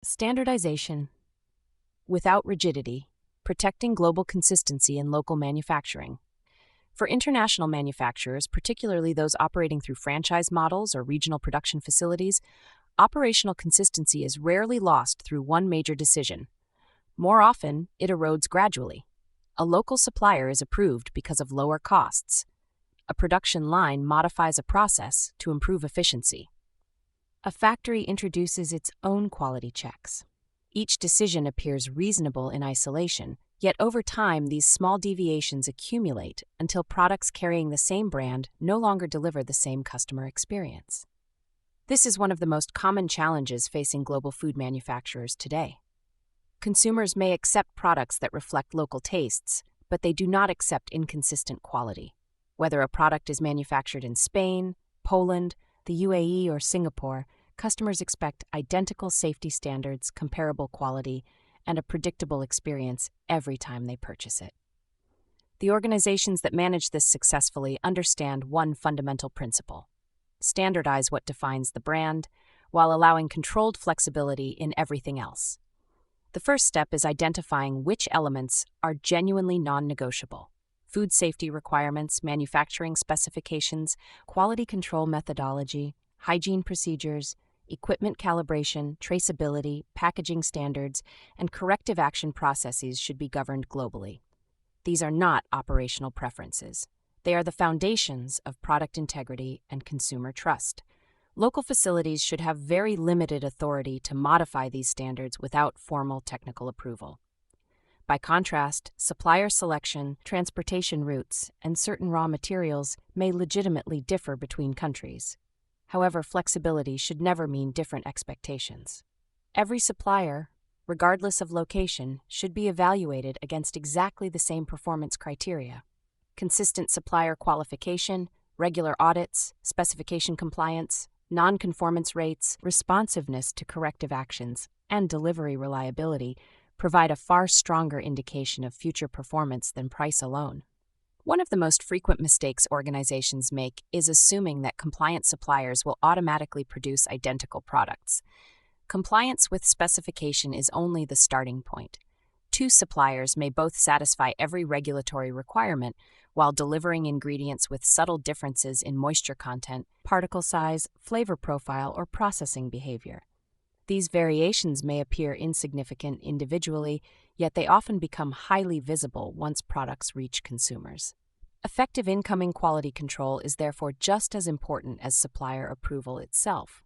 Standardization. Without rigidity, protecting global consistency in local manufacturing. For international manufacturers, particularly those operating through franchise models or regional production facilities, operational consistency is rarely lost through one major decision. More often, it erodes gradually. A local supplier is approved because of lower costs. A production line modifies a process to improve efficiency. A factory introduces its own quality checks. Each decision appears reasonable in isolation, yet over time these small deviations accumulate until products carrying the same brand no longer deliver the same customer experience. This is one of the most common challenges facing global food manufacturers today. Consumers may accept products that reflect local tastes, but they do not accept inconsistent quality. Whether a product is manufactured in Spain, Poland, the UAE, or Singapore, customers expect identical safety standards, comparable quality, and a predictable experience every time they purchase it. The organizations that manage this successfully understand one fundamental principle: standardize what defines the brand, while allowing controlled flexibility in everything else. The first step is identifying which elements are genuinely non-negotiable. Food safety requirements, manufacturing specifications, quality control methodology, hygiene procedures, equipment calibration, traceability, packaging standards, and corrective action processes should be governed globally. These are not operational preferences. They are the foundations of product integrity and consumer trust. Local facilities should have very limited authority to modify these standards without formal technical approval. By contrast, supplier selection, transportation routes, and certain raw materials may legitimately differ between countries. However, flexibility should never mean different expectations. Every supplier, regardless of location, should be evaluated against exactly the same performance criteria. Consistent supplier qualification, regular audits, specification compliance, non-conformance rates, responsiveness to corrective actions, and delivery reliability provide a far stronger indication of future performance than price alone. One of the most frequent mistakes organizations make is assuming that compliant suppliers will automatically produce identical products. Compliance with specification is only the starting point. Two suppliers may both satisfy every regulatory requirement while delivering ingredients with subtle differences in moisture content, particle size, flavor profile, or processing behavior. These variations may appear insignificant individually, yet they often become highly visible once products reach consumers. Effective incoming quality control is therefore just as important as supplier approval itself.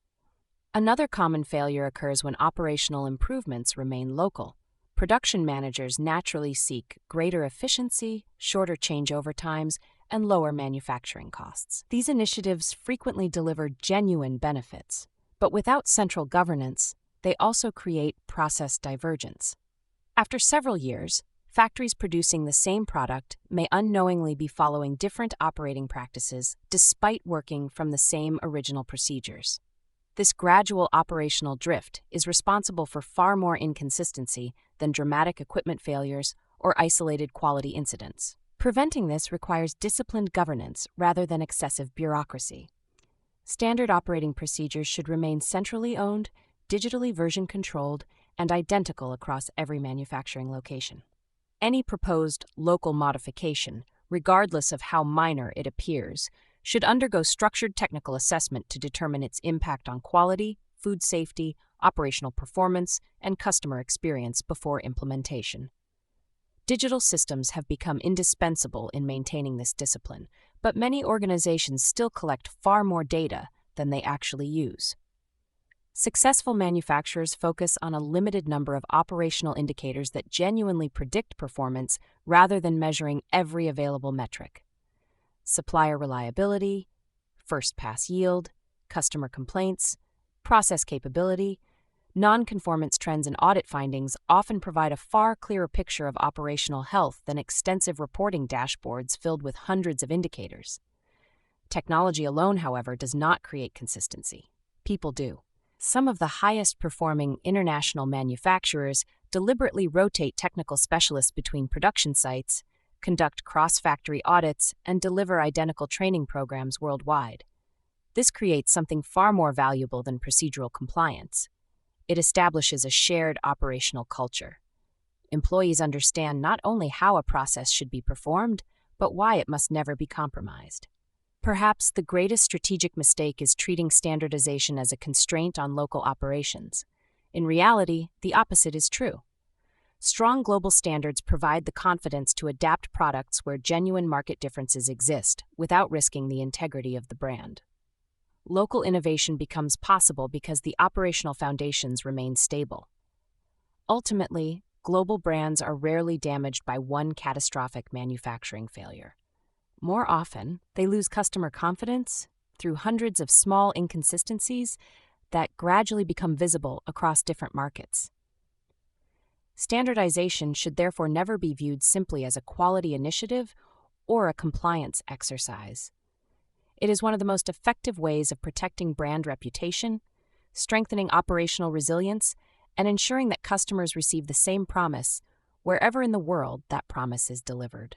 Another common failure occurs when operational improvements remain local. Production managers naturally seek greater efficiency, shorter changeover times, and lower manufacturing costs. These initiatives frequently deliver genuine benefits, but without central governance, they also create process divergence. After several years, factories producing the same product may unknowingly be following different operating practices despite working from the same original procedures. This gradual operational drift is responsible for far more inconsistency than dramatic equipment failures or isolated quality incidents. Preventing this requires disciplined governance rather than excessive bureaucracy. Standard operating procedures should remain centrally owned, digitally version controlled, and identical across every manufacturing location. Any proposed local modification, regardless of how minor it appears, should undergo structured technical assessment to determine its impact on quality, food safety, operational performance, and customer experience before implementation. Digital systems have become indispensable in maintaining this discipline, but many organizations still collect far more data than they actually use. Successful manufacturers focus on a limited number of operational indicators that genuinely predict performance rather than measuring every available metric. Supplier reliability, first-pass yield, customer complaints, process capability, non-conformance trends and audit findings often provide a far clearer picture of operational health than extensive reporting dashboards filled with hundreds of indicators. Technology alone, however, does not create consistency. People do. Some of the highest-performing international manufacturers deliberately rotate technical specialists between production sites, conduct cross-factory audits, and deliver identical training programs worldwide. This creates something far more valuable than procedural compliance: It establishes a shared operational culture. Employees understand not only how a process should be performed, but why it must never be compromised. Perhaps the greatest strategic mistake is treating standardization as a constraint on local operations. In reality, the opposite is true. Strong global standards provide the confidence to adapt products where genuine market differences exist without risking the integrity of the brand. Local innovation becomes possible because the operational foundations remain stable. Ultimately, global brands are rarely damaged by one catastrophic manufacturing failure. More often, they lose customer confidence through hundreds of small inconsistencies that gradually become visible across different markets. Standardization should therefore never be viewed simply as a quality initiative or a compliance exercise. It is one of the most effective ways of protecting brand reputation, strengthening operational resilience, and ensuring that customers receive the same promise wherever in the world that promise is delivered.